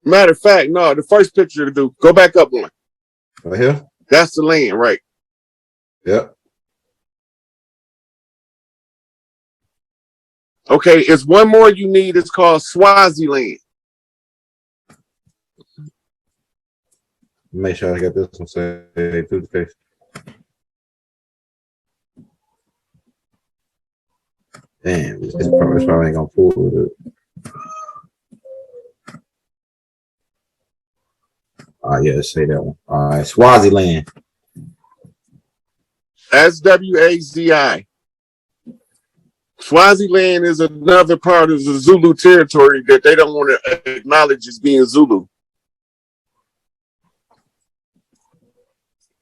Matter of fact, no, the first picture to do, go back up one. Right here? That's the land, right? Yep. Okay, it's one more you need. It's called Swaziland. Make sure I got this one saved through the face. Damn, this probably ain't gonna pull with it. Yeah, say that one. All right, Swaziland. SWAZI. Swaziland is another part of the Zulu territory that they don't want to acknowledge as being Zulu.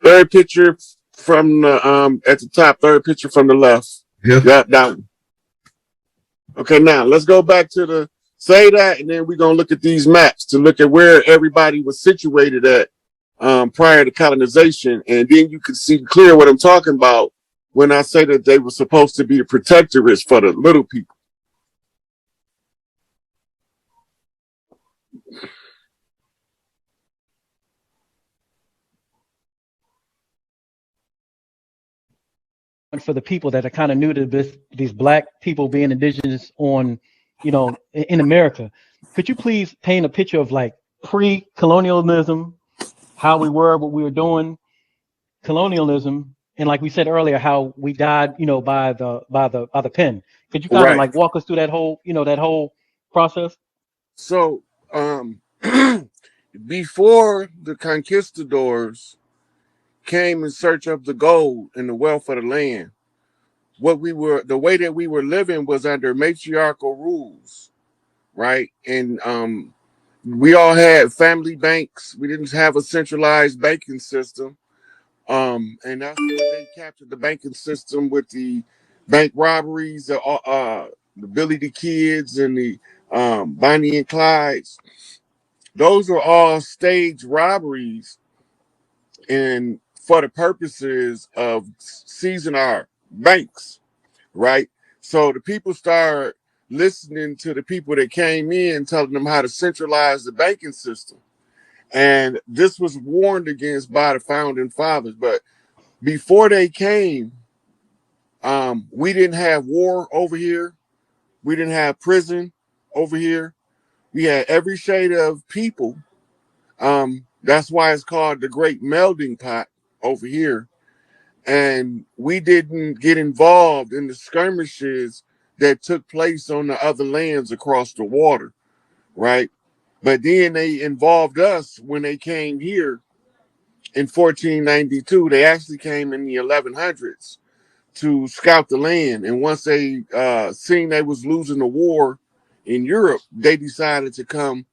Third picture from the at the top. Third picture from the left. Yeah, that one. Okay, now let's go back to the say that, and then we're gonna look at these maps to look at where everybody was situated at prior to colonization, and then you can see clear what I'm talking about when I say that they were supposed to be the protectorates for the little people. For the people that are kind of new to this, these black people being indigenous on, you know, in America, could you please paint a picture of like pre-colonialism, how we were, what we were doing, colonialism, and like we said earlier, how we died, you know, by the pen. Could you kind of like walk us through that whole, you know, that whole process? So before the conquistadors came in search of the gold and the wealth of the land, the way that we were living was under matriarchal rules, right? And we all had family banks. We didn't have a centralized banking system. And that's what they captured the banking system with the bank robberies, the Billy the Kids and the Bonnie and Clydes. Those were all staged robberies and for the purposes of seizing our banks, right? So the people start listening to the people that came in, telling them how to centralize the banking system. And this was warned against by the founding fathers. But before they came, we didn't have war over here. We didn't have prison over here. We had every shade of people. That's why it's called the Great Melding Pot over here. And we didn't get involved in the skirmishes that took place on the other lands across the water, right? But then they involved us when they came here in 1492. They actually came in the 1100s to scout the land. And once they seen they was losing the war in Europe, they decided to come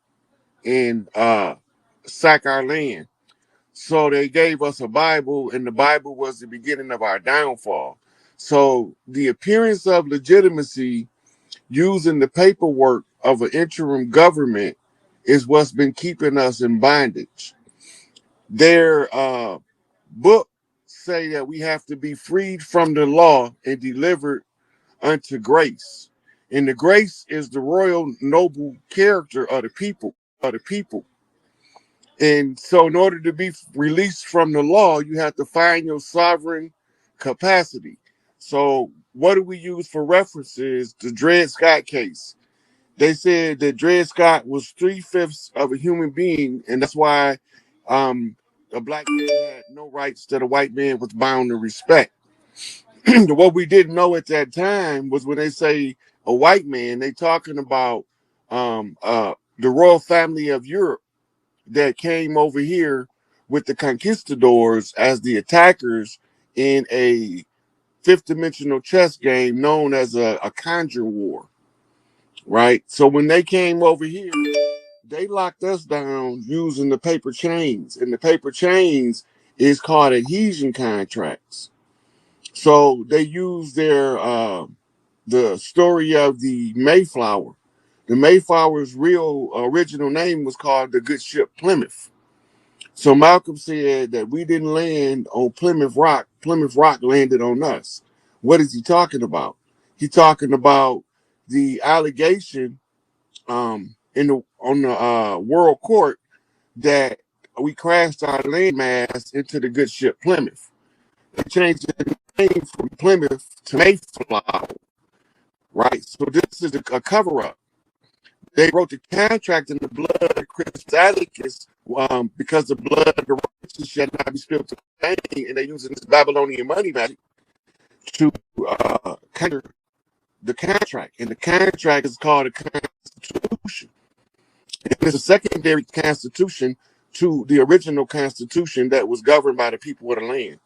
and sack our land. So they gave us a Bible, and the Bible was the beginning of our downfall. So the appearance of legitimacy using the paperwork of an interim government is what's been keeping us in bondage. Their book say that we have to be freed from the law and delivered unto grace. And the grace is the royal noble character of the people, And so in order to be released from the law, you have to find your sovereign capacity. So what do we use for references? The Dred Scott case. They said that Dred Scott was 3/5 of a human being, and that's why a black man had no rights that a white man was bound to respect. What we didn't know at that time was when they say a white man, they talking about the royal family of Europe that came over here with the conquistadors as the attackers in a fifth dimensional chess game known as a Conjun War, right? So when they came over here, they locked us down using the paper chains, and the paper chains is called adhesion contracts. So they use their the story of the Mayflower. The Mayflower's real original name was called the good ship Plymouth. So Malcolm said that we didn't land on Plymouth Rock. Plymouth Rock landed on us. What is he talking about? He's talking about the allegation in the on the World Court that we crashed our landmass into the good ship Plymouth. They changed the name from Plymouth to Mayflower, right? So this is a cover-up. They wrote the contract in the blood of Christus Atticus because the blood of the righteous shall not be spilled to pain, and they're using this Babylonian money magic to counter the contract. And the contract is called a constitution. And it's a secondary constitution to the original constitution that was governed by the people of the land.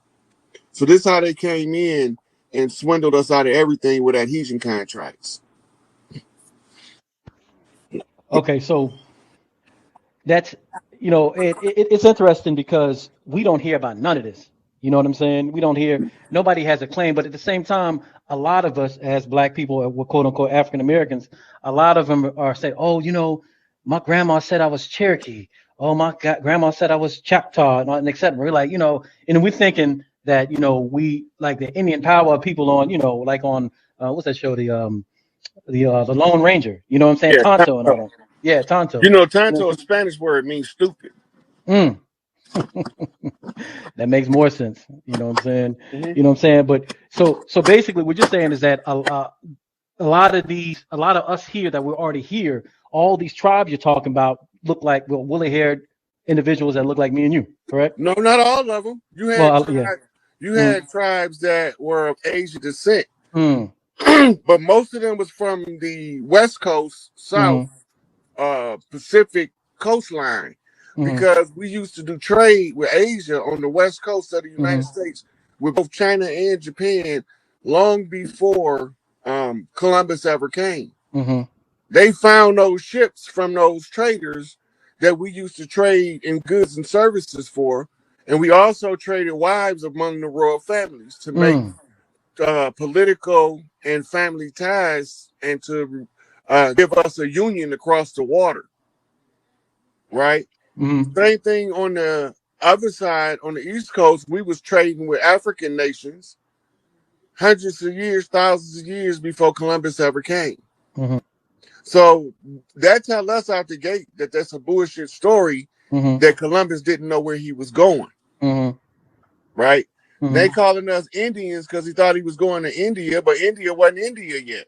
So this is how they came in and swindled us out of everything with adhesion contracts. Okay, so that's, you know, it's interesting because we don't hear about none of this. You know what I'm saying? We don't hear, nobody has a claim, but at the same time, a lot of us as Black people, we're quote unquote African Americans, a lot of them are saying, oh, you know, my grandma said I was Cherokee. Oh, my grandma said I was Choctaw, and et cetera. We're like, you know, and we're thinking that, you know, we like the Indian power people on, you know, like on, what's that show? The Lone Ranger, you know what I'm saying? Yeah, Tonto and all Tonto. that. Yeah, Tonto. You know, Tonto, a Spanish word, means stupid. Mm. That makes more sense. You know what I'm saying? Mm-hmm. You know what I'm saying? But so basically what you're saying is that a lot of us here that we're already here, all these tribes you're talking about look like woolly-haired individuals that look like me and you, correct? No, not all of them. You had tribes that were of Asian descent, but most of them was from the West Coast, South Pacific coastline, because we used to do trade with Asia on the West Coast of the United States with both China and Japan long before Columbus ever came. They found those ships from those traders that we used to trade in goods and services for. And we also traded wives among the royal families to make political and family ties and to give us a union across the water. Right? Same thing on the other side, on the East Coast, we was trading with African nations hundreds of years, thousands of years before Columbus ever came. So that tells us out the gate that that's a bullshit story, that Columbus didn't know where he was going. Right? They calling us Indians because he thought he was going to India, but India wasn't India yet.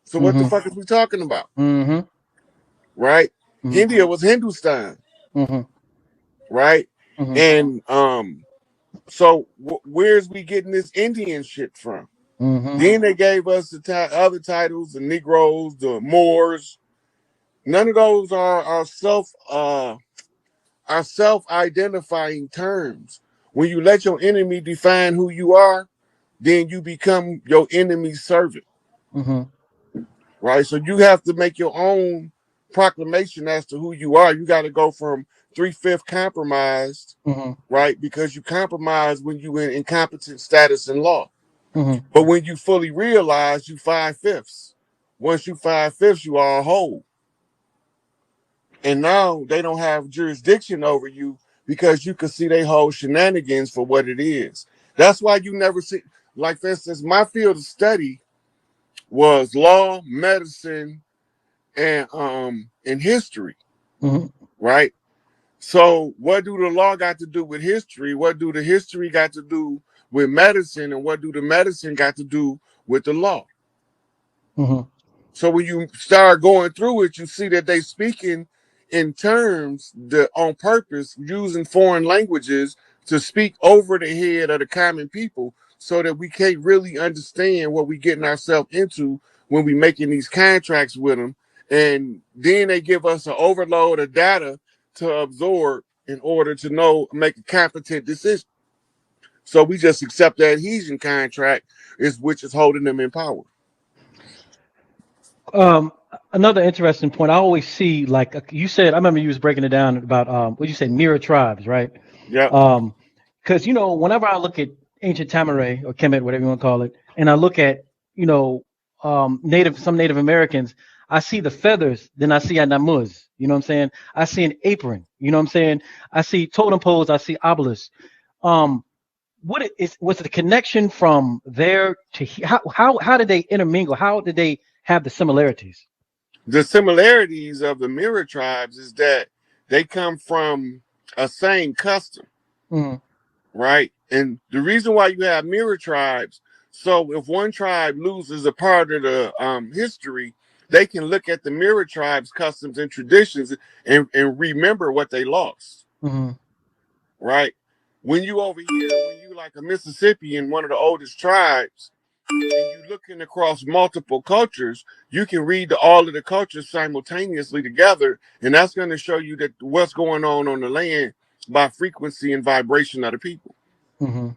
So what the fuck is we talking about? Right? India was Hindustan. Right? And so where's we getting this Indian shit from? Then they gave us the other titles, the Negroes, the Moors. None of those are self-identifying terms. When you let your enemy define who you are, then you become your enemy's servant. Right? So you have to make your own proclamation as to who you are. You got to go from 3/5 compromised, right? Because you compromise when you in incompetent status in law. But when you fully realize you 5/5, once you 5/5, you are whole. And now they don't have jurisdiction over you because you can see they whole shenanigans for what it is. That's why you never see, like for instance, my field of study was law, medicine, and history. Right? So what do the law got to do with history? What do the history got to do with medicine? And what do the medicine got to do with the law? So when you start going through it, you see that they speaking in terms that on purpose, using foreign languages to speak over the head of the common people so that we can't really understand what we getting ourselves into when we making these contracts with them. And then they give us an overload of data to absorb in order to make a competent decision. So we just accept the adhesion contract, which is holding them in power. Another interesting point, I always see, like you said, I remember you was breaking it down about what you said, mirror tribes, right? Yeah. Because whenever I look at ancient Tamaray or Kemet, whatever you want to call it, and I look at some Native Americans, I see the feathers, then I see a namuz, you know what I'm saying? I see an apron, you know what I'm saying? I see totem poles, I see obelisks. Was the connection from there to how did they intermingle? How did they have the similarities? The similarities of the mirror tribes is that they come from a same custom, Mm-hmm. right? And the reason why you have mirror tribes, so if one tribe loses a part of the history, they can look at the mirror tribes' customs and traditions and remember what they lost, Mm-hmm. right? When you over here, when you like a Mississippian, one of the oldest tribes, and you looking across multiple cultures, you can read all of the cultures simultaneously together, and that's going to show you that what's going on the land by frequency and vibration of the people. Mm-hmm.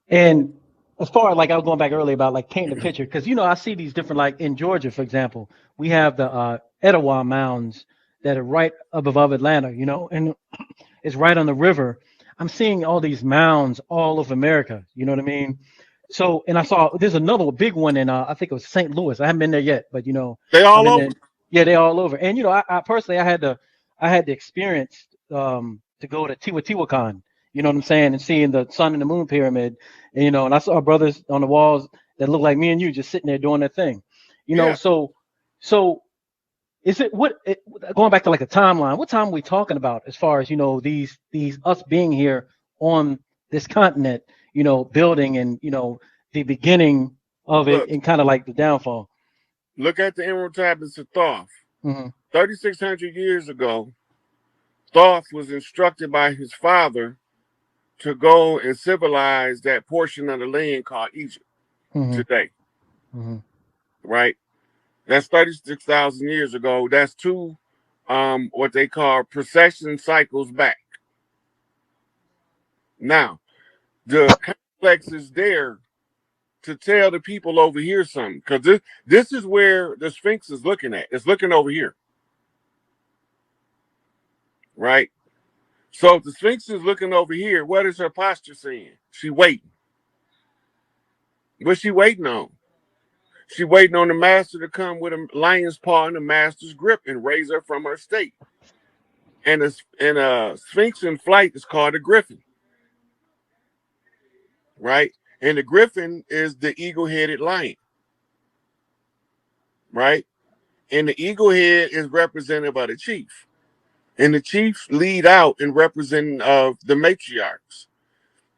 And as far as like I was going back earlier about like painting the picture, because I see these different, like in Georgia, for example, we have the Etowah Mounds that are right up above Atlanta, and it's right on the river. I'm seeing all these mounds all over America. You know what I mean? So, and I saw there's another big one in I think it was St. Louis. I haven't been there yet, but They I've all been over. there. Yeah, they're all over. And I personally I had the experience to go to Teotihuacan. You know what I'm saying? And seeing the sun and the moon pyramid. And I saw brothers on the walls that look like me and you just sitting there doing their thing. Yeah. So is it going back to like a timeline? What time are we talking about as far as these us being here on this continent? Building and the beginning of it Look, and kind of like the downfall. look at the Emerald Tablets of Thoth. Mm-hmm. 3,600 years ago, Thoth was instructed by his father to go and civilize that portion of the land called Egypt Mm-hmm. today, Mm-hmm. right? That's 36,000 years ago. That's two, what they call procession cycles back. Now, the complex is there to tell the people over here something, because this is where the Sphinx is looking at. It's looking over here, right? So if the Sphinx is looking over here, what is her posture saying? She waiting. What's she waiting on? She waiting on the master to come with a lion's paw and the master's grip and raise her from her state. And a Sphinx in flight is called a griffin, right? And the griffin is the eagle-headed lion, right? And the eagle head is represented by the chief. And the chiefs lead out in representing of the matriarchs.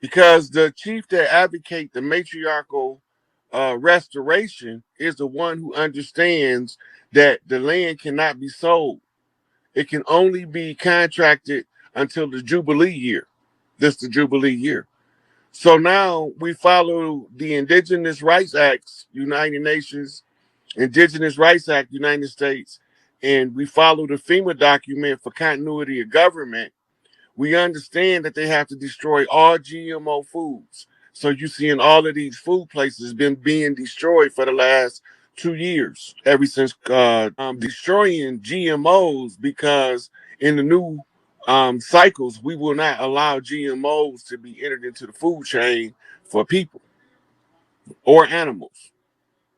Because the chief that advocate the matriarchal restoration is the one who understands that the land cannot be sold. It can only be contracted until the Jubilee year. This is the Jubilee year. So now we follow the Indigenous Rights Acts, United Nations, Indigenous Rights Act, United States, and we follow the FEMA document for continuity of government. We understand that they have to destroy all GMO foods. So you see in all of these food places been being destroyed for the last 2 years, ever since destroying GMOs, because in the new cycles, we will not allow GMOs to be entered into the food chain for people or animals.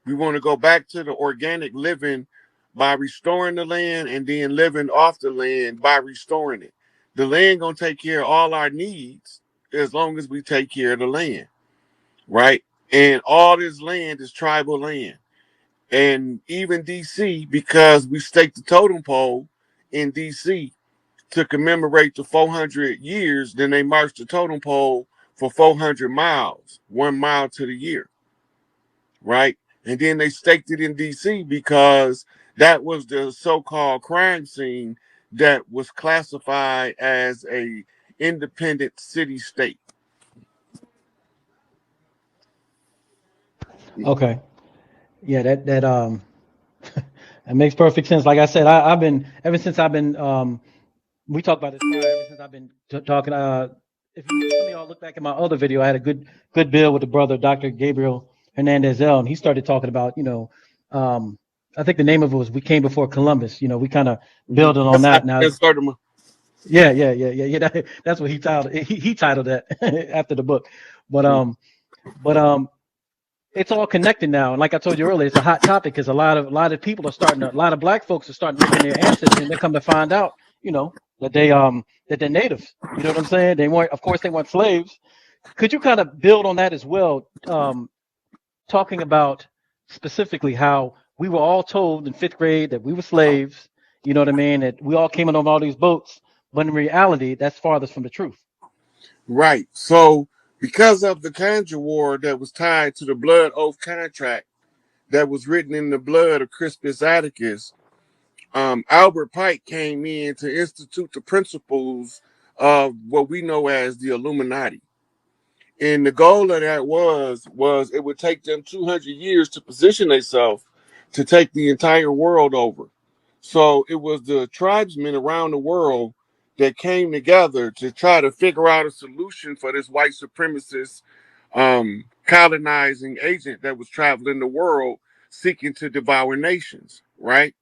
We want to go back to the organic living by restoring the land and then living off the land by restoring it. The land gonna take care of all our needs as long as we take care of the land, right? And all this land is tribal land. And even DC, because we staked the totem pole in DC to commemorate the 400 years, then they marched the totem pole for 400 miles, 1 mile to the year, right? And then they staked it in DC because that was the so-called crime scene that was classified as a independent city state. Okay. Yeah, that that makes perfect sense. Like I said, I've been ever since I've been we talked about this prior. Ever since I've been talking. If some of y'all look back at my other video, I had a good bill with the brother Dr. Gabriel Hernandez L, and he started talking about I think the name of it was "We Came Before Columbus." We kind of building on that now. Yeah. That's what he titled. He titled that after the book, but it's all connected now. And like I told you earlier, it's a hot topic because a lot of people are starting. A lot of black folks are starting looking their ancestors, and they come to find out, that they're natives. You know what I'm saying? They weren't. Of course, they weren't slaves. Could you kind of build on that as well, talking about specifically how we were all told in 5th grade that we were slaves. You know what I mean? That we all came in on all these boats, but in reality, that's farthest from the truth. Right. So because of the Conjun War that was tied to the blood oath contract that was written in the blood of Crispus Attucks, Albert Pike came in to institute the principles of what we know as the Illuminati. And the goal of that was it would take them 200 years to position themselves to take the entire world over. So it was the tribesmen around the world that came together to try to figure out a solution for this white supremacist colonizing agent that was traveling the world seeking to devour nations, right?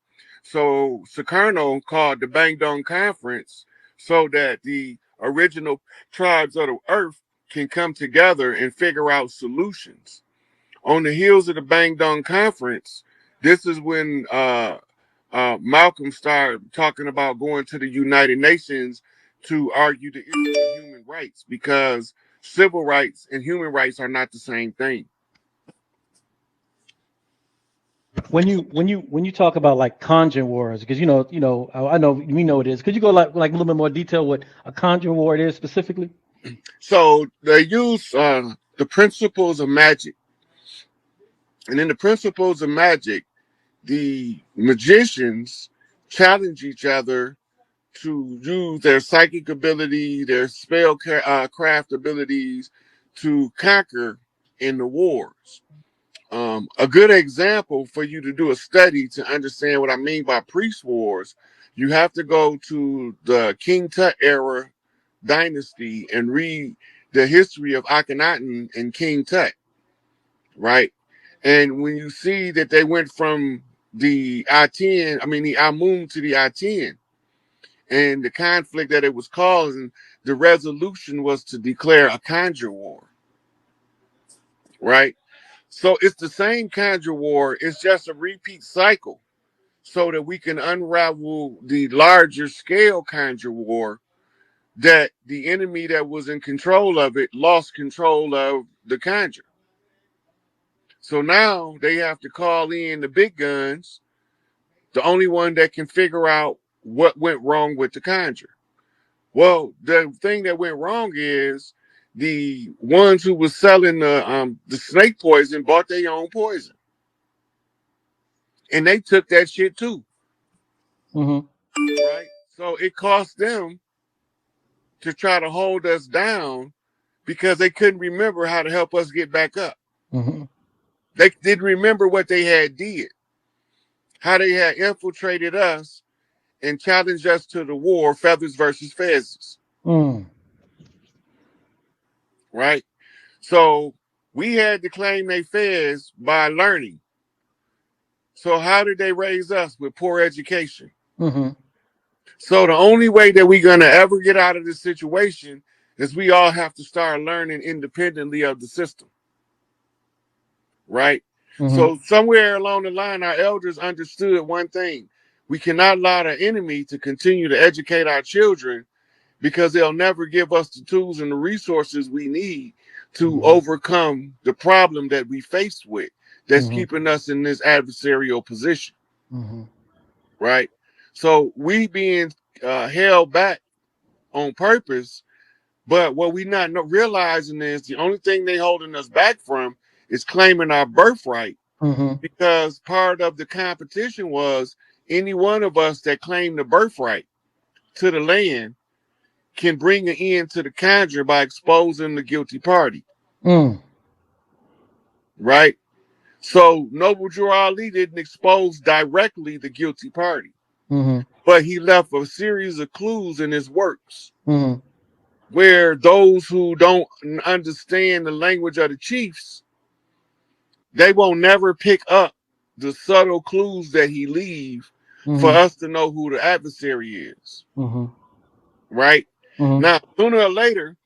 So Sukarno called the Bangdong Conference so that the original tribes of the earth can come together and figure out solutions. On the heels of the Bangdong Conference, this is when Malcolm started talking about going to the United Nations to argue the issue of human rights, because civil rights and human rights are not the same thing. When you talk about like Conjun Wars, because I know we know it is. Could you go like a little bit more detail what a Conjun War is specifically? So they use the principles of magic. And in the principles of magic, the magicians challenge each other to use their psychic ability, their spell craft abilities to conquer in the wars. A good example for you to do a study to understand what I mean by priest wars, you have to go to the King Tut era dynasty and read the history of Akhenaten and King Tut, right? And when you see that they went from the the Amun to the I-10, and the conflict that it was causing, the resolution was to declare a conjure war, right? So it's the same conjure war, it's just a repeat cycle so that we can unravel the larger scale conjure war that the enemy that was in control of it lost control of the conjure. So now they have to call in the big guns, the only one that can figure out what went wrong with the conjure. Well, the thing that went wrong is the ones who was selling the snake poison bought their own poison, and they took that shit too. Mm-hmm. Right? So it cost them to try to hold us down because they couldn't remember how to help us get back up. Mm-hmm. They didn't remember what they had did, how they had infiltrated us and challenged us to the war, feathers versus fezzes. Mm. Right? So we had to claim they fez by learning. So how did they raise us? With poor education. Mm-hmm. So the only way that we're going to ever get out of this situation is we all have to start learning independently of the system. Right? Mm-hmm. So somewhere along the line, our elders understood one thing. We cannot allow the enemy to continue to educate our children because they'll never give us the tools and the resources we need to Mm-hmm. overcome the problem that we faced with that's Mm-hmm. keeping us in this adversarial position. Mm-hmm. Right? So we being held back on purpose, but what we not realizing is the only thing they holding us back from is claiming our birthright, Mm-hmm. because part of the competition was any one of us that claimed the birthright to the land can bring an end to the conjure by exposing the guilty party. Mm. Right? So Noble Drew Ali didn't expose directly the guilty party, Mm-hmm. but he left a series of clues in his works Mm-hmm. where those who don't understand the language of the chiefs, they won't never pick up the subtle clues that he leave for Mm-hmm. us to know who the adversary is. Mm-hmm. Right? Mm-hmm. Now, sooner or later,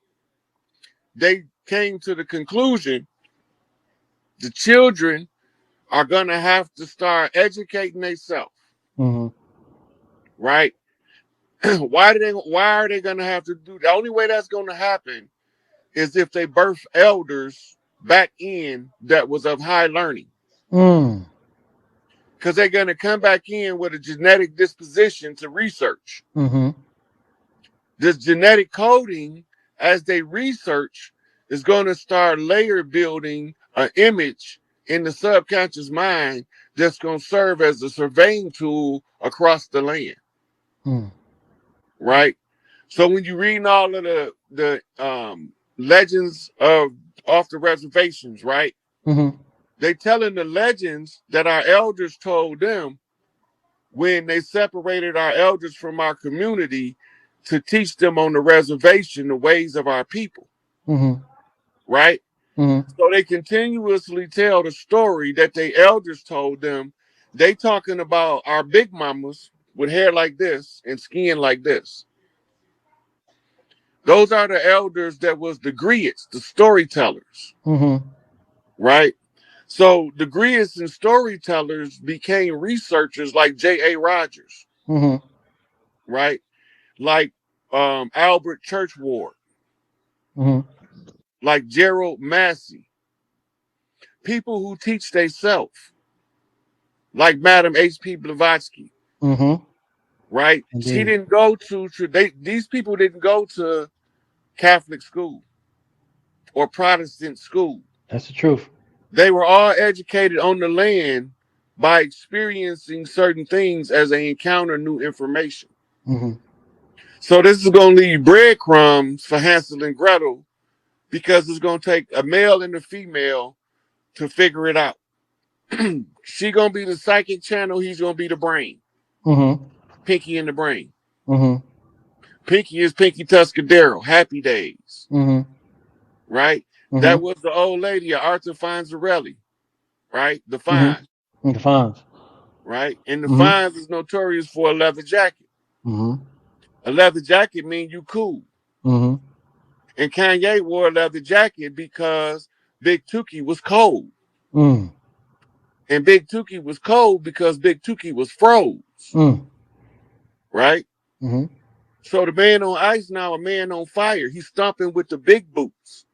they came to the conclusion the children are going to have to start educating themselves. Mm-hmm. Right? Why are they going to have to do? The only way that's going to happen is if they birth elders back in that was of high learning. Mm. because they're going to come back in with a genetic disposition to research. Mm-hmm. This genetic coding, as they research, is going to start layer building an image in the subconscious mind that's going to serve as a surveying tool across the land. Mm. Right? So when you're reading all of the legends of off the reservations, right? Mm-hmm. They telling the legends that our elders told them when they separated our elders from our community to teach them on the reservation the ways of our people, Mm-hmm. right? Mm-hmm. So they continuously tell the story that the elders told them. They talking about our big mamas with hair like this and skin like this. Those are the elders that was the griots, the storytellers, Mm-hmm. right? So the griots and storytellers became researchers like J.A. Rogers, Mm-hmm. right? Like Albert Churchward, Mm-hmm. like Gerald Massey, people who teach theyself, like Madam H.P. Blavatsky, Mm-hmm. right? She Indeed. didn't go to, these people didn't go to Catholic school or Protestant school. That's the truth. They were all educated on the land by experiencing certain things as they encounter new information. Mm-hmm. So this is going to leave breadcrumbs for Hansel and Gretel because it's going to take a male and a female to figure it out. She going to be the psychic channel. He's going to be the brain. Mm-hmm. Pinky in the brain. Mm-hmm. Pinky is Pinky Tuscadero. Happy Days. Mm-hmm. Right? Mm-hmm. That was the old lady, Arthur Fonzarelli. Right? The Fonz. Mm-hmm. The Fonz. Right? And the Mm-hmm. Fonz is notorious for a leather jacket. Mm-hmm. A leather jacket means you cool. Mm-hmm. And Kanye wore a leather jacket because Big Tookie was cold. Mm. And Big Tookie was cold because Big Tookie was froze. Mm. Right? Mm-hmm. So the man on ice now, a man on fire. He's stomping with the big boots.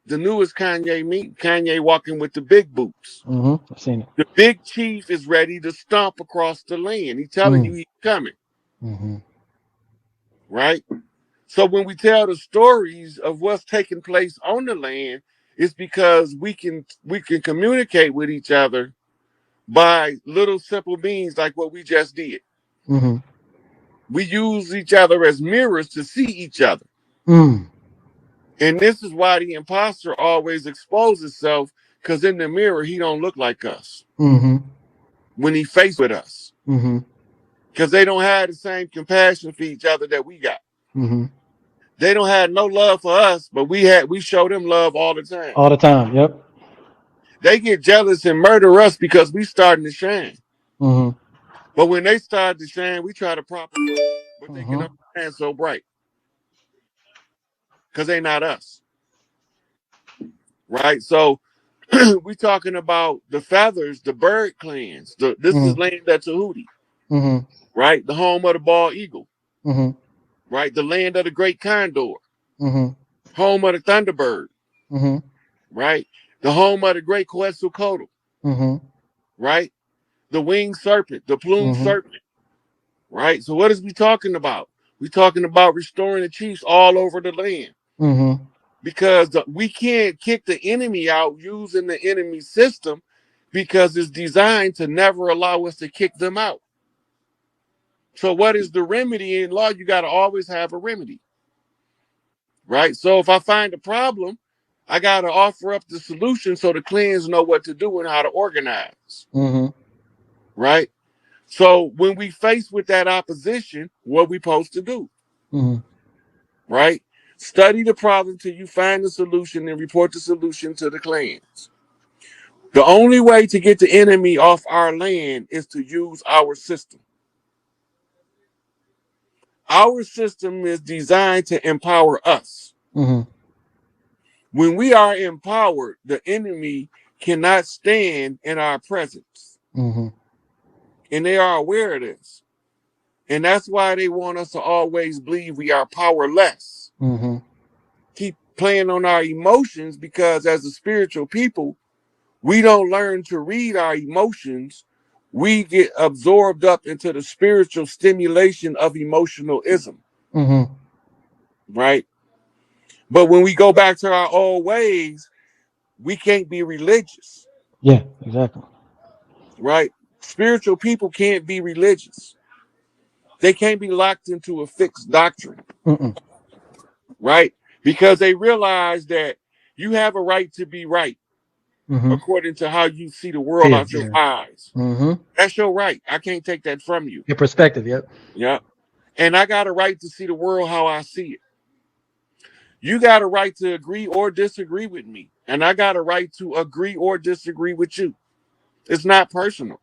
The newest Kanye meme, Kanye walking with the big boots. Mm-hmm. I've seen it. The big chief is ready to stomp across the land. He's telling you he's coming. Mm-hmm. Right? So when we tell the stories of what's taking place on the land, it's because we can communicate with each other by little simple means like what we just did. Mm-hmm. We use each other as mirrors to see each other. Mm. And this is why the imposter always exposes himself, because in the mirror, he don't look like us Mm-hmm. when he faced with us. Mm-hmm. Because they don't have the same compassion for each other that we got. Mm-hmm. They don't have no love for us, but we show them love all the time. All the time. Yep. They get jealous and murder us because we starting to shine. Mm-hmm. But when they start to shine, we try to prop them up, but they can only shine so bright because they not us, right? So we talking about the feathers, the bird clans. This is land of Tahuti, right? The home of the bald eagle, right? The land of the great condor, home of the thunderbird, right? The home of the great Quetzalcoatl, right? The winged serpent, the plumed serpent, right? So what is we talking about? We talking about restoring the chiefs all over the land. Because we can't kick the enemy out using the enemy system because it's designed to never allow us to kick them out. So what is the remedy in law? You got to always have a remedy, right? So if I find a problem, I got to offer up the solution so the clans know what to do and how to organize, right? So when we face with that opposition, what we supposed to do, right? Study the problem till you find the solution and report the solution to the clans. The only way to get the enemy off our land is to use our system. Our system is designed to empower us. When we are empowered, the enemy cannot stand in our presence. And they are aware of this. And that's why they want us to always believe we are powerless. Keep playing on our emotions because as a spiritual people, we don't learn to read our emotions we get absorbed up into the spiritual stimulation of emotionalism, Mm-hmm. right? But when we go back to our old ways, we can't be religious, Yeah, exactly. right? Spiritual people can't be religious. They can't be locked into a fixed doctrine, Mm-mm. right? Because they realize that you have a right to be right Mm-hmm. according to how you see the world Feel, out your yeah. eyes. Mm-hmm. That's your right. I can't take that from you. Your perspective, yep. Yeah. And I got a right to see the world how I see it. You got a right to agree or disagree with me. And I got a right to agree or disagree with you. It's not personal.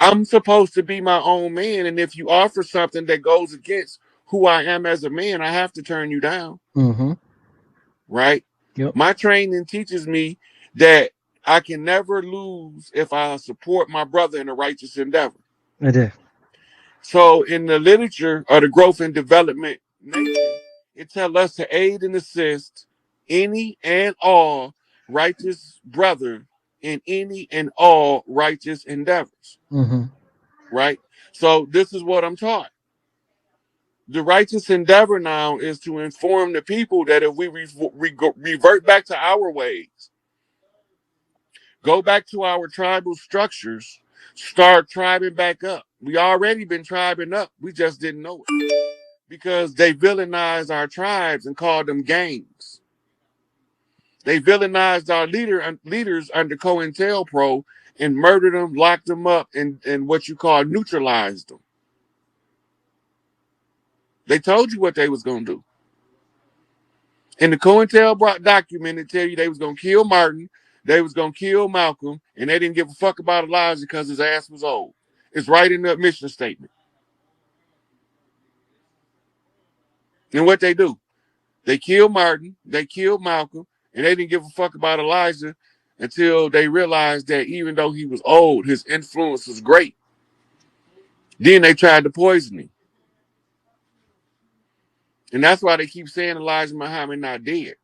I'm supposed to be my own man. And if you offer something that goes against who I am as a man, I have to turn you down. Mm-hmm. Right? Yep. My training teaches me that I can never lose if I support my brother in a righteous endeavor. I did. So in the literature of the growth and development nation, it tells us to aid and assist any and all righteous brother in any and all righteous endeavors. Mm-hmm. Right? So this is what I'm taught. The righteous endeavor now is to inform the people that if we revert back to our ways, go back to our tribal structures, start tribing back up. We already been tribing up. We just didn't know it because they villainized our tribes and called them gangs. They villainized our leaders under COINTELPRO and murdered them, locked them up, and what you call neutralized them. They told you what they was going to do. In the COINTELPRO document, it tell you they was going to kill Martin, they was going to kill Malcolm, and they didn't give a fuck about Elijah because his ass was old. It's right in the mission statement. And what they do? They killed Martin, they killed Malcolm, and they didn't give a fuck about Elijah until they realized that even though he was old, his influence was great. Then they tried to poison him. And that's why they keep saying Elijah Muhammad not dead.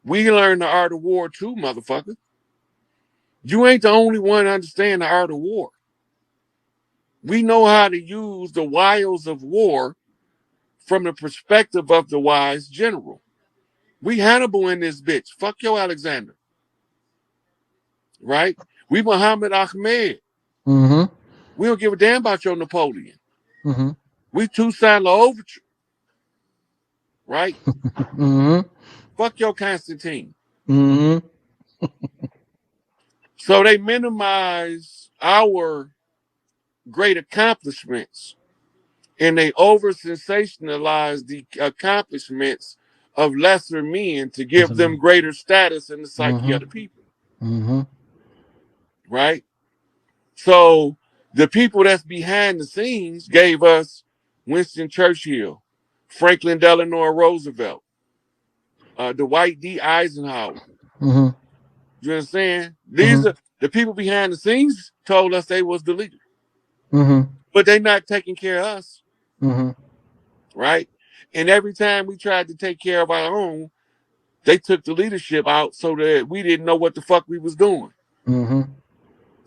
We learned the art of war too, motherfucker. You ain't the only one to understand the art of war. We know how to use the wiles of war from the perspective of the wise general. We Hannibal in this bitch. Fuck your Alexander. Right? We Muhammad Ahmed. Mm-hmm. We don't give a damn about your Napoleon. Mm-hmm. We Toussaint L'Ouverture. Right? Mm-hmm. Fuck your Constantine. Mm-hmm. So they minimize our great accomplishments and they over sensationalize the accomplishments of lesser men to give them greater status in the psyche of the people. Mm-hmm. Right? So the people that's behind the scenes gave us Winston Churchill, Franklin Delano Roosevelt, Dwight D. Eisenhower. Mm-hmm. You understand? These are the people behind the scenes told us they was the leader. Mm-hmm. But they not taking care of us. Mm-hmm. Right? And every time we tried to take care of our own, they took the leadership out so that we didn't know what the fuck we was doing. Mm-hmm.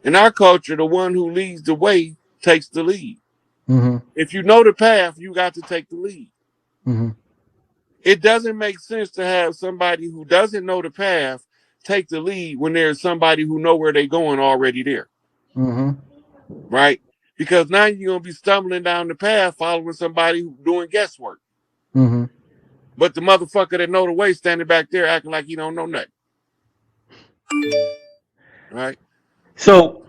In our culture, the one who leads the way takes the lead. Mm-hmm. If you know the path, you got to take the lead. Mm-hmm. It doesn't make sense to have somebody who doesn't know the path take the lead when there's somebody who know where they're going already there. Mm-hmm. Right? Because now you're going to be stumbling down the path following somebody who's doing guesswork. Mm-hmm. But the motherfucker that know the way standing back there acting like he don't know nothing. Right? So,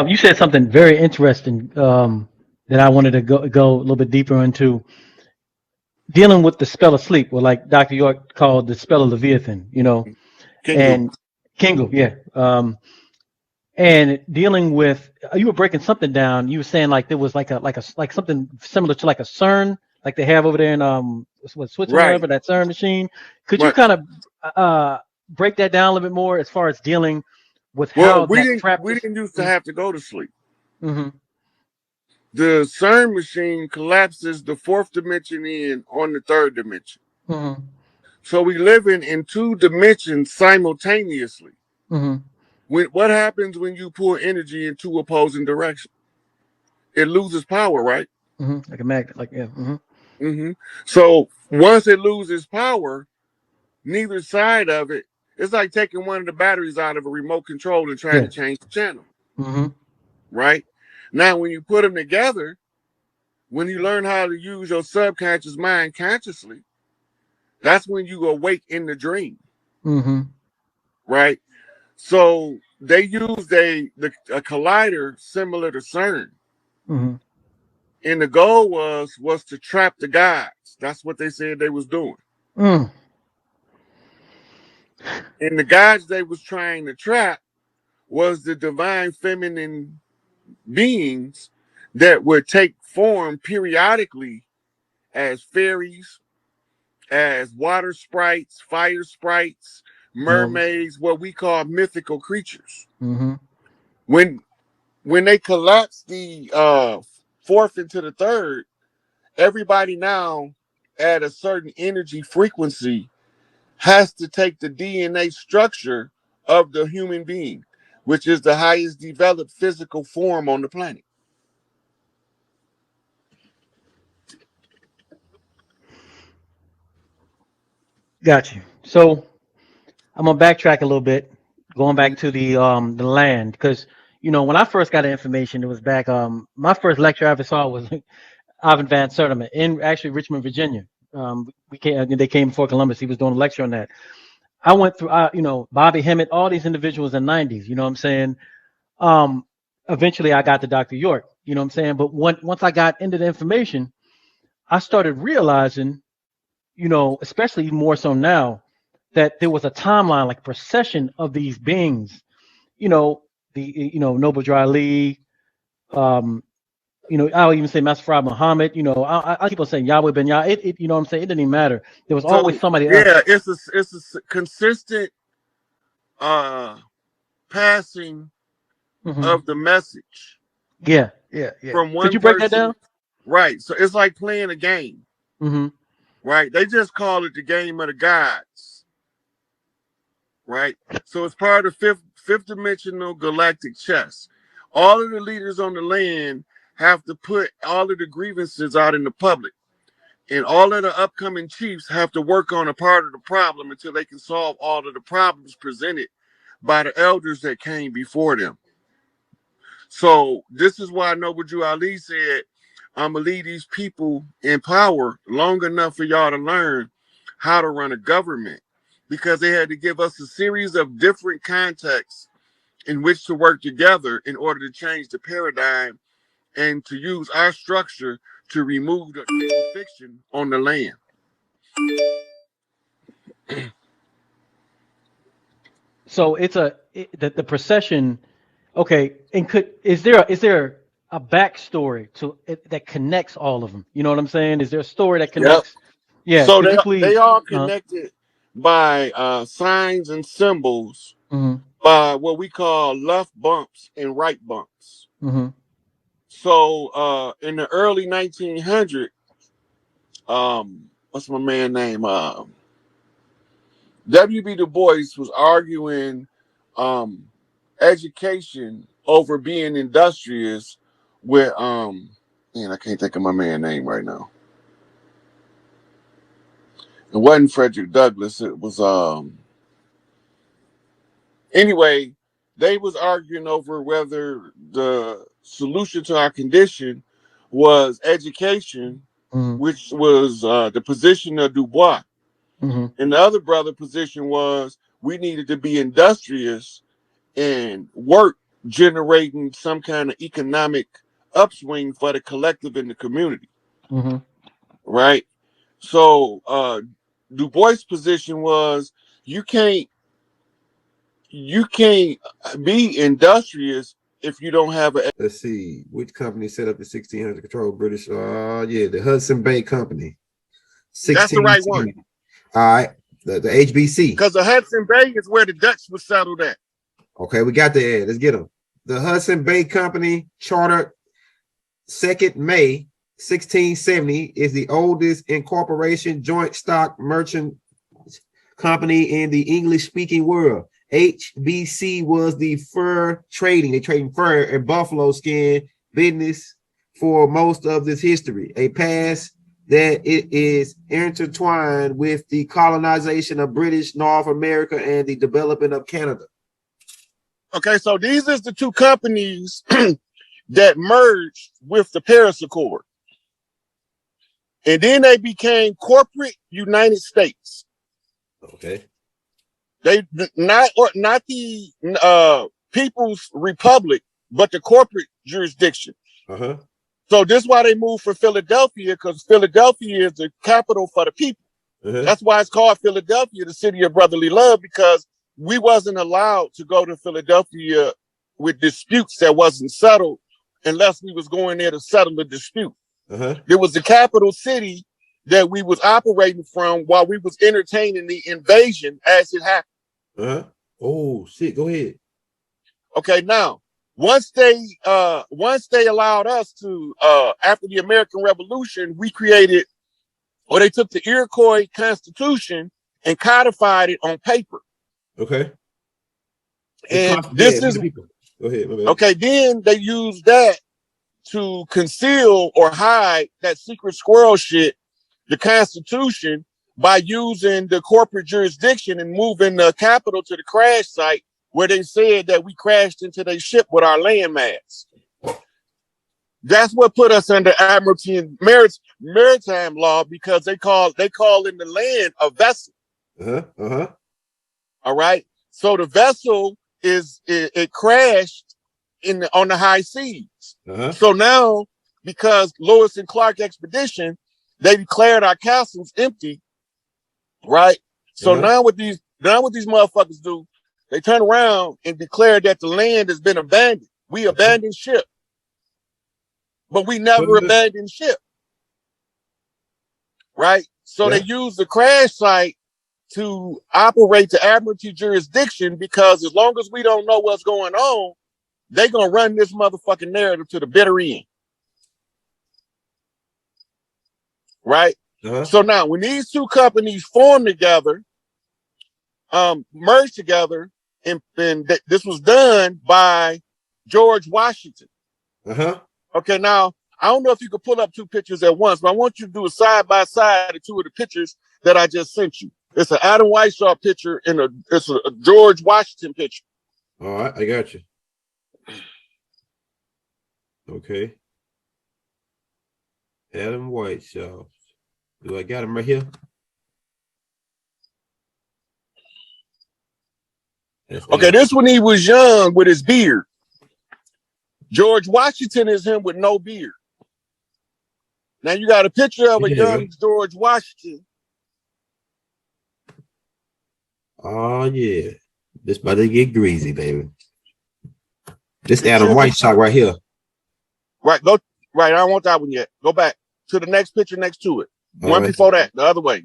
you said something very interesting that I wanted to go a little bit deeper into, dealing with the spell of sleep, or like Dr. York called the spell of Leviathan, Kingu. and Kingu, yeah. And dealing with, you were breaking something down. You were saying like there was like something similar to like a CERN, like they have over there in Switzerland, Right. whatever, that CERN machine. Could you Right. kind of break that down a little bit more as far as dealing with Well, how we that trap? didn't used to have to go to sleep. Mm-hmm. The CERN machine collapses the fourth dimension in on the third dimension. Mm-hmm. So we live in two dimensions simultaneously. Mm-hmm. What happens when you pull energy in two opposing directions? It loses power, right? Like a magnet, like yeah. So once it loses power, neither side of it, it's like taking one of the batteries out of a remote control and trying Yeah. to change the channel, Mm-hmm. right? Now, when you put them together, when you learn how to use your subconscious mind consciously, that's when you awake in the dream, Mm-hmm. right? So they used a collider similar to CERN, Mm-hmm. and the goal was to trap the gods. That's what they said they was doing. Mm. And the gods they was trying to trap was the divine feminine beings that would take form periodically as fairies, as water sprites, fire sprites, No. mermaids, what we call mythical creatures. Mm-hmm. When they collapsed the fourth into the third, everybody now at a certain energy frequency has to take the DNA structure of the human being, which is the highest developed physical form on the planet. Got you. So I'm gonna backtrack a little bit, going back to the land, because when I first got the information, it was back my first lecture I ever saw was Ivan Van Sertima in actually Richmond, Virginia. They came before Columbus. He was doing a lecture on that. I went through Bobby Hemmett, all these individuals in the 90s. You know what I'm saying? Um, Eventually I got to Dr. York. You know what I'm saying? But once I got into the information, I started realizing, especially more so now, that there was a timeline, like procession of these beings. You know, Noble Dry Lee, I'll even say Master Farad Muhammad. I keep on saying Yahweh Ben Yah. You know what I'm saying? It didn't even matter. There was always So somebody else. yeah, it's a consistent uh passing Hmm. of the message Yeah, yeah, yeah. from Could one you break that person. down? Right. So it's like playing a game, Hmm. right? They just call it the game of the gods, right? So it's part of fifth dimensional galactic chess. All of the leaders on the land have to put all of the grievances out in the public. And all of the upcoming chiefs have to work on a part of the problem until they can solve all of the problems presented by the elders that came before them. So this is why Noble Drew Ali said, I'm gonna leave these people in power long enough for y'all to learn how to run a government, because they had to give us a series of different contexts in which to work together in order to change the paradigm and to use our structure to remove the legal fiction on the land. So the procession. Okay, and is there a backstory to it that connects all of them? You know what I'm saying? Is there a story that Yep. connects? Yeah. So Could you they please? all connected by signs and symbols, Mm-hmm. by what we call left bumps and right bumps. Mm-hmm. So in the early 1900s, what's my man name? W.B. Du Bois was arguing education over being industrious with man, I can't think of my man name right now. It wasn't Frederick Douglass. It was anyway, they was arguing over whether the solution to our condition was education, Mm-hmm. which was the position of Du Bois. Mm-hmm. And the other brother position was we needed to be industrious and work, generating some kind of economic upswing for the collective in the community, Mm-hmm. right? So Du Bois' position was you can't be industrious if you don't have a. Let's see, which company set up the 1600 control British? Yeah, the Hudson Bay Company. That's the right one. 1670. All right, the HBC. Because the Hudson Bay is where the Dutch was settled at. Okay, we got the ad. Let's get them. The Hudson Bay Company, chartered 2nd May 1670, is the oldest incorporation joint stock merchant company in the English-speaking world. HBC was the fur trading. They trading fur and buffalo skin business for most of this history. A past that it is intertwined with the colonization of British North America and the development of Canada. Okay, so these is the two companies that merged with the Paris Accord. And then they became corporate United States. Okay. They not the People's Republic, but the corporate jurisdiction. Uh-huh. So this is why they moved for Philadelphia, because Philadelphia is the capital for the people. Uh-huh. That's why it's called Philadelphia, the city of brotherly love, because we wasn't allowed to go to Philadelphia with disputes that wasn't settled unless we was going there to settle the dispute. Uh-huh. It was the capital city that we was operating from while we was entertaining the invasion as it happened. Uh-huh. Oh shit, go ahead. Okay, now once they allowed us to after the American Revolution, we created, or they took the Iroquois Constitution and codified it on paper. Okay. And this is go ahead. Okay, then they used that to conceal or hide that secret squirrel shit, the Constitution, by using the corporate jurisdiction and moving the capital to the crash site where they said that we crashed into their ship with our landmass. That's what put us under Admiralty and maritime law, because they call in the land a vessel. Uh-huh. Uh-huh. All right. So the vessel it crashed on the high seas. Uh-huh. So now, because Lewis and Clark expedition, they declared our castles empty, right? So now what these motherfuckers do, they turn around and declare that the land has been abandoned. We abandoned ship, but we never abandoned ship, right? So they use the crash site to operate the Admiralty jurisdiction, because as long as we don't know what's going on, they're going to run this motherfucking narrative to the bitter end. Right? Uh-huh. So now when these two companies form together, merge together, and this was done by George Washington. Uh-huh. Okay, now I don't know if you could pull up two pictures at once, but I want you to do a side by side of two of the pictures that I just sent you. It's an Adam Weishaupt picture and it's a George Washington picture. All right, I got you. Okay. Adam Weishaupt. Do I got him right here? Okay, this one he was young with his beard. George Washington is him with no beard. Now you got a picture of a young George Washington. Oh yeah, this about to get greasy, baby. This Adam Weishaupt right here. Right, go right. I don't want that one yet. Go back to the next picture next to it. All one right. before that, the other way.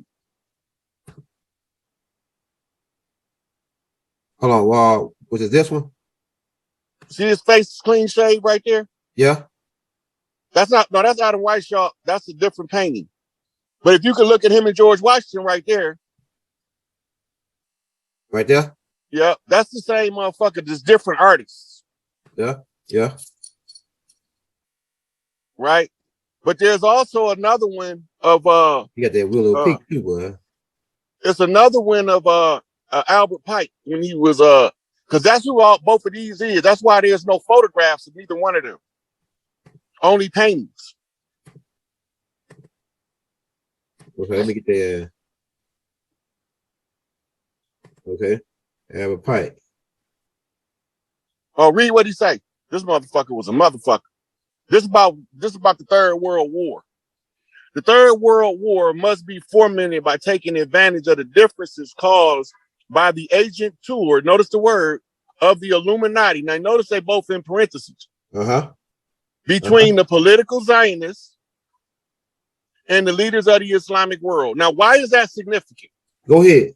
Hold on. Wow, was it this one? See his face is clean shaved right there? Yeah. That's Adam Weishaupt. That's a different painting. But if you could look at him and George Washington right there. Right there? Yeah, that's the same motherfucker, just different artists. Yeah, yeah. Right? But there's also another one of you got that willow pink too, boy. It's another one of Albert Pike when he was because that's who both of these is. That's why there's no photographs of either one of them. Only paintings. Okay, let me get there. Okay. Albert Pike. Oh, read what he say. This motherfucker was a motherfucker. This about the Third World War. The Third World War must be fomented by taking advantage of the differences caused by the agent tour, notice the word, of the Illuminati. Now notice they both in parentheses. Between the political Zionists and the leaders of the Islamic world. Now, why is that significant? Go ahead.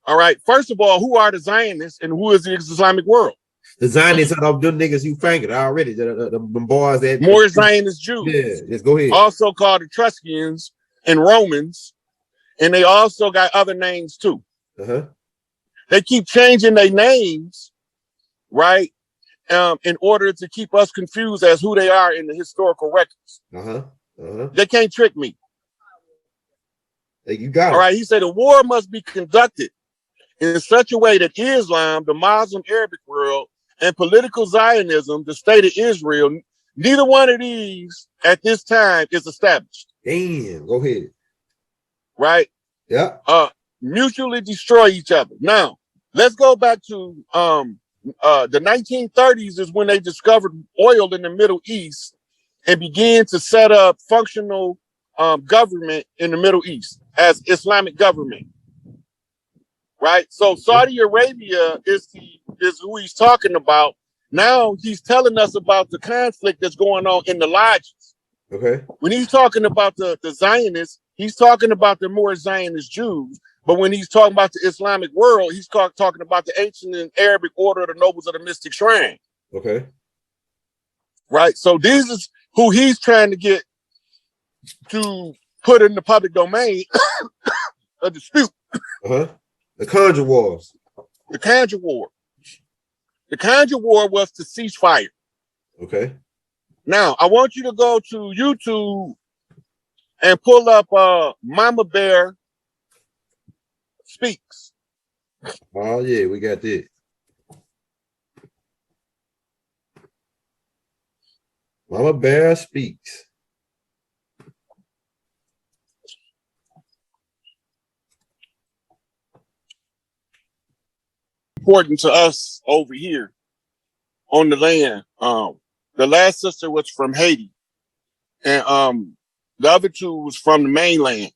All right. First of all, who are the Zionists and who is the Islamic world? The Zionists are them niggas you fingered already. The boys that more Zionist Jews. Yeah, let's go ahead. Also called the Etruscans and Romans, and they also got other names too. They keep changing their names, right? In order to keep us confused as who they are in the historical records. They can't trick me. Hey, you got it. All right. He said the war must be conducted in such a way that Islam, the Muslim Arabic world, and political Zionism, the state of Israel, neither one of these at this time is established. Damn, go ahead. Right? Yeah. Mutually destroy each other. Now, let's go back to the 1930s is when they discovered oil in the Middle East and began to set up functional government in the Middle East as Islamic government. Right? So Saudi Arabia is who he's talking about. Now he's telling us about the conflict that's going on in the lodges. Okay. When he's talking about the Zionists, he's talking about the more Zionist Jews. But when he's talking about the Islamic world, he's talking about the ancient and Arabic order of the nobles of the mystic shrine. Okay. Right? So this is who he's trying to get to put in the public domain a dispute. The Conjun Wars. The Conjun War. The Conjun War was to cease fire. Okay. Now, I want you to go to YouTube and pull up Mama Bear Speaks. Oh, yeah, we got that. Mama Bear Speaks. Important to us over here on the land. The last sister was from Haiti, and the other two was from the mainland.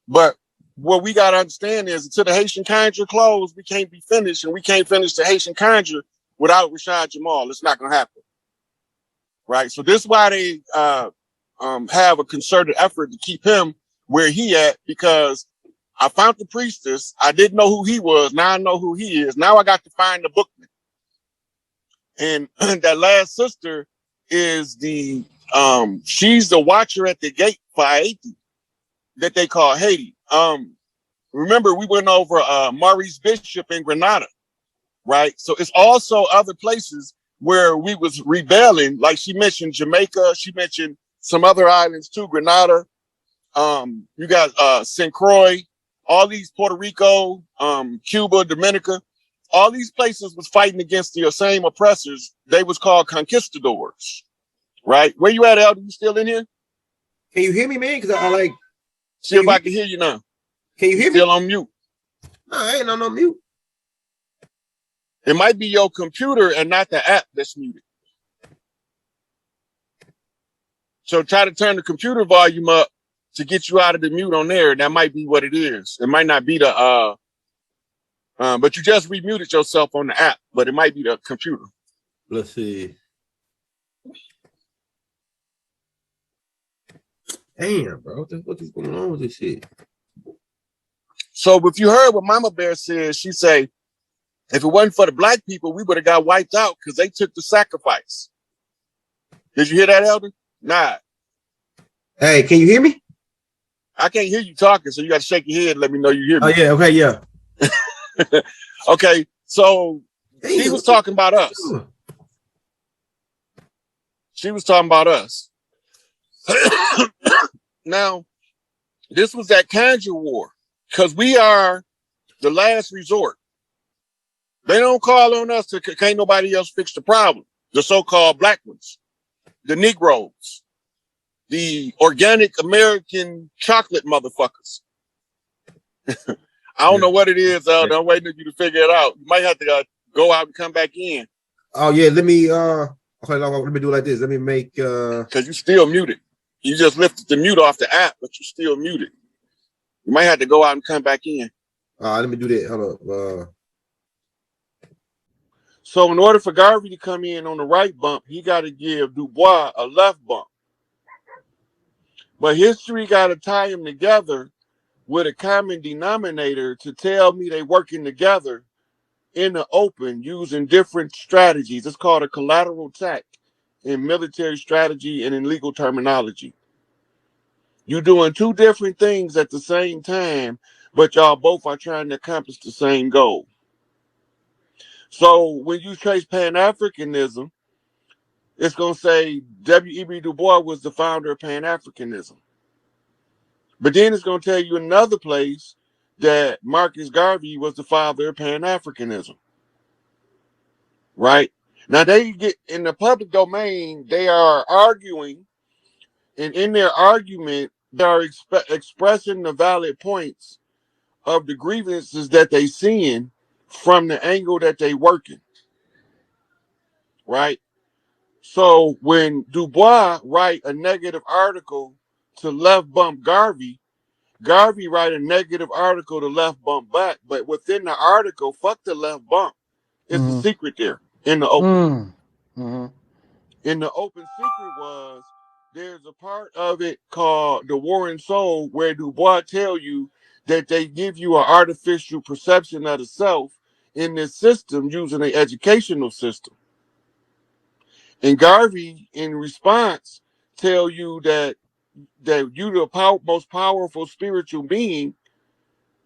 But what we got to understand is until the Haitian Conjure closed, we can't be finished, and we can't finish the Haitian Conjure without Rashad Jamal. It's not going to happen. Right? So this is why they have a concerted effort to keep him where he at, because I found the priestess. I didn't know who he was. Now I know who he is. Now I got to find the bookman. And that last sister is she's the watcher at the gate for Haiti that they call Haiti. Remember, we went over Maurice Bishop in Grenada, right? So it's also other places where we was rebelling. Like she mentioned Jamaica. She mentioned some other islands too, Grenada. You got St. Croix, all these Puerto Rico, Cuba, Dominica. All these places was fighting against the same oppressors. They was called conquistadors, right? Where you at, Elder? You still in here? Can you hear me, man? Because I like... See if I can hear you now. Can you hear me? Still on mute. No, I ain't on no mute. It might be your computer and not the app that's muted. So try to turn the computer volume up to get you out of the mute on there. That might be what it is. It might not be the... but you just remuted yourself on the app, but it might be the computer. Let's see. Damn, bro. What is going on with this shit? So if you heard what Mama Bear said, she say, if it wasn't for the black people, we would have got wiped out because they took the sacrifice. Did you hear that, Elder? Nah. Hey, can you hear me? I can't hear you talking, so you got to shake your head and let me know you hear me. Oh, yeah. Okay, yeah. Okay, so she was talking about us. She was talking about us. Now, this was that Conjun War, because we are the last resort. They don't call on us to can't nobody else fix the problem. The so-called black ones, the Negroes, the organic American chocolate motherfuckers. I don't know what it is, Elder. I'm waiting for you to figure it out. You might have to go out and come back in. Oh yeah, let me okay, let me do it like this. Let me make because you're still muted. You just lifted the mute off the app, but you're still muted. You might have to go out and come back in. Let me do that. Hold up. So in order for Garvey to come in on the right bump, he got to give Dubois a left bump. But history got to tie them together with a common denominator to tell me they working together in the open using different strategies. It's called a collateral attack in military strategy and in legal terminology. You're doing two different things at the same time, but y'all both are trying to accomplish the same goal. So when you trace Pan-Africanism, it's going to say W.E.B. Du Bois was the founder of Pan-Africanism. But then it's going to tell you another place that Marcus Garvey was the father of Pan-Africanism. Right? Now they get in the public domain, they are arguing, and in their argument, they are expressing the valid points of the grievances that they seeing from the angle that they working. Right? So when Du Bois write a negative article to left bump Garvey, Garvey write a negative article to left bump back, but within the article, fuck the left bump. It's a secret there in the open. In the open secret was there's a part of it called The War and Soul where Du Bois tell you that they give you an artificial perception of the self in this system using an educational system. And Garvey, in response, tell you that you the most powerful spiritual being,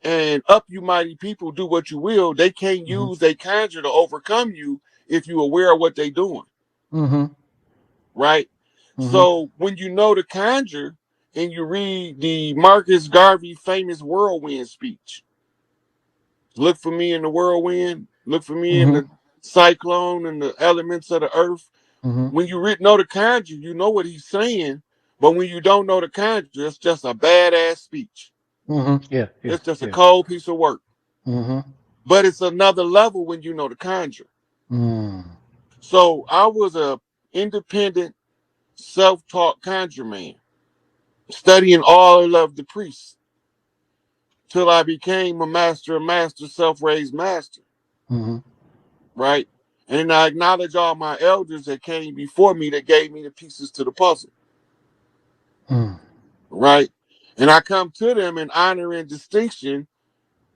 and up you mighty people do what you will. They can't use they conjure to overcome you if you're aware of what they're doing. Right? So when you know the conjure and you read the Marcus Garvey famous whirlwind speech, look for me in the whirlwind, look for me in the cyclone and the elements of the earth. When you know the conjure, you know what he's saying. But when you don't know the conjure, it's just a badass speech. It's just a cold piece of work. But it's another level when you know the conjure. So I was a independent, self-taught conjure man, studying all of the priests till I became a master of master, self-raised master. Right? And I acknowledge all my elders that came before me that gave me the pieces to the puzzle. Right? And I come to them in honor and distinction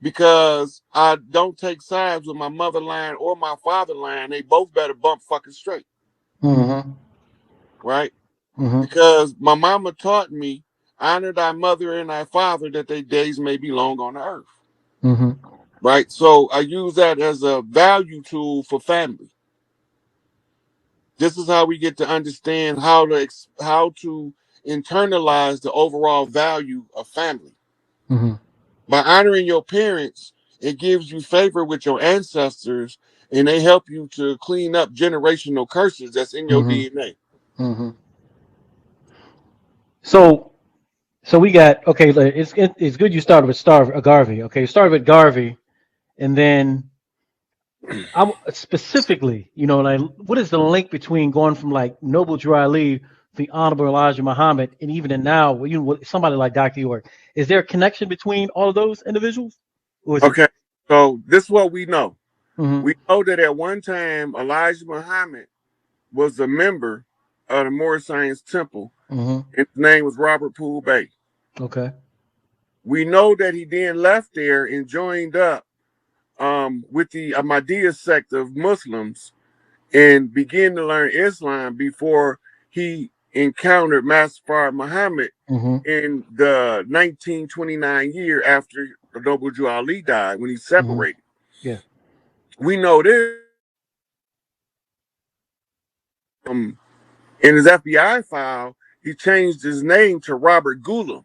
because I don't take sides with my mother line or my father line. They both better bump fucking straight. Right? Because my mama taught me, honor thy mother and thy father that their days may be long on the earth. Right? So I use that as a value tool for family. This is how we get to understand how to internalize the overall value of family. By honoring your parents, it gives you favor with your ancestors, and they help you to clean up generational curses that's in your DNA. So we got, okay. It's good you started with Garvey. Okay, you started with Garvey, and then specifically, like, what is the link between going from like Noble Drew Ali, the Honorable Elijah Muhammad, and even now, with somebody like Dr. York? Is there a connection between all of those individuals? Okay, so this is what we know. We know that at one time, Elijah Muhammad was a member of the Moorish Science Temple, and his name was Robert Poole Bey. Okay. We know that he then left there and joined up with the Ahmadiyya sect of Muslims and began to learn Islam before he encountered Master Muhammad in the 1929 year after Noble Drew Ali died, when he separated. Yeah. We know this in his FBI file. He changed his name to Robert Ghulam.